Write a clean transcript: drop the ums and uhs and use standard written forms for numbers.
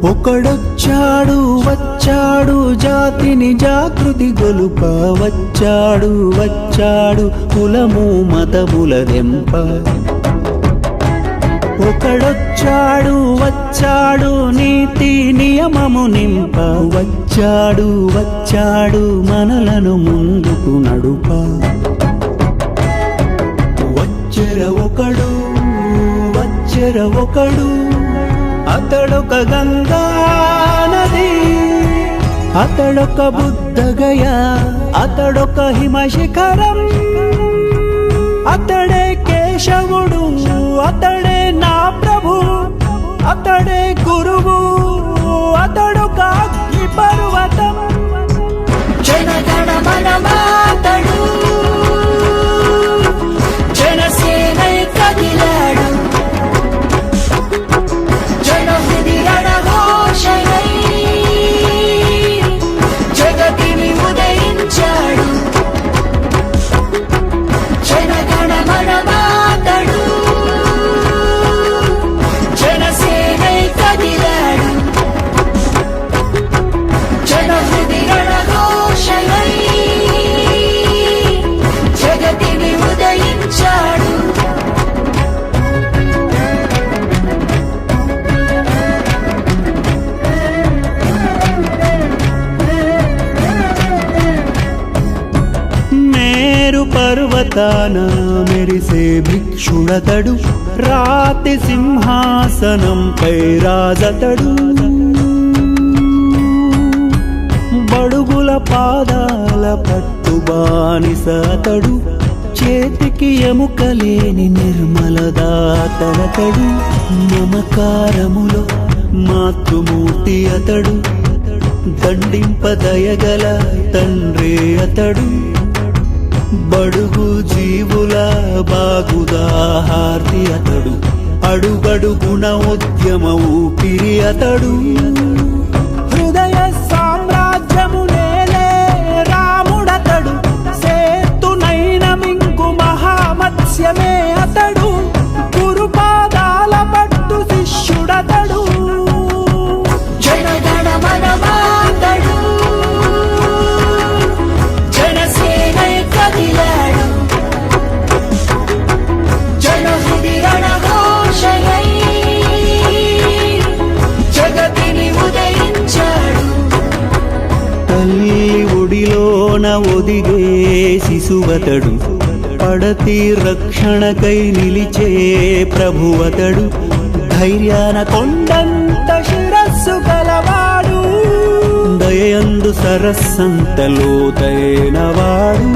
ఒకడొచ్చాడు వచ్చాడు జాతిని జాగృతి గొలుప వచ్చాడు వచ్చాడు కులము మతముల దెంప ఒకడొచ్చాడు వచ్చాడు నీతి నియమము నింప వచ్చాడు వచ్చాడు మనలను ముందుకు నడుప వచ్చెర ఒకడు అతడొక గంగా నది అతడొక బుద్ధగయ అతడొక హిమశిఖరం అతడే కేశవుడు అతడే నా ప్రభు అతడే గురువు అతడొక అగ్ని పర్వతం జనగణ మనమాతడు జనసేనై కదిలాడు జనహృది రణఘోషణై జగతిని ఉదయించాడు జనగణ మనమాతడు జనసేనై కదిలాడు జనహృది రణఘోషణై జగతిని ఉదయించాడు పర్వతాన మెరిసే భిక్షుడతడు రాతి సింహాసనంపై రాజతడు బడుగుల పాదాల పట్టు బానిసతడు చేతికి ఎముకలేని నిర్మలదాతనతడు మమకారములో మాతృమూర్తి అతడు దండింపదయగల తండ్రి అతడు బడుగు జీవుల బాగుదాహార్తి అతడు అడుగడుగుణ ఉద్యమ ఊపిరి అతడు హృదయ సామ్రాజ్యము నేలే రాముడతడు సేతునైన మింగు మహామత్స్యమే అతడు గురుపాదాల పట్టు శిష్యుడతడు జనగణ మనమాతడు జనసేనై కదిలాడు జనహృది రణఘోషణై జగతిని ఉదయించాడు తల్లి ఒడిలోన ఒదిగే శిశువతడు పడతి రక్షణకై నిలిచే ప్రభువతడు ధైర్యాన కొండంత శిరస్సు గలవాడు దయందు సరస్సంత లోతైనవాడు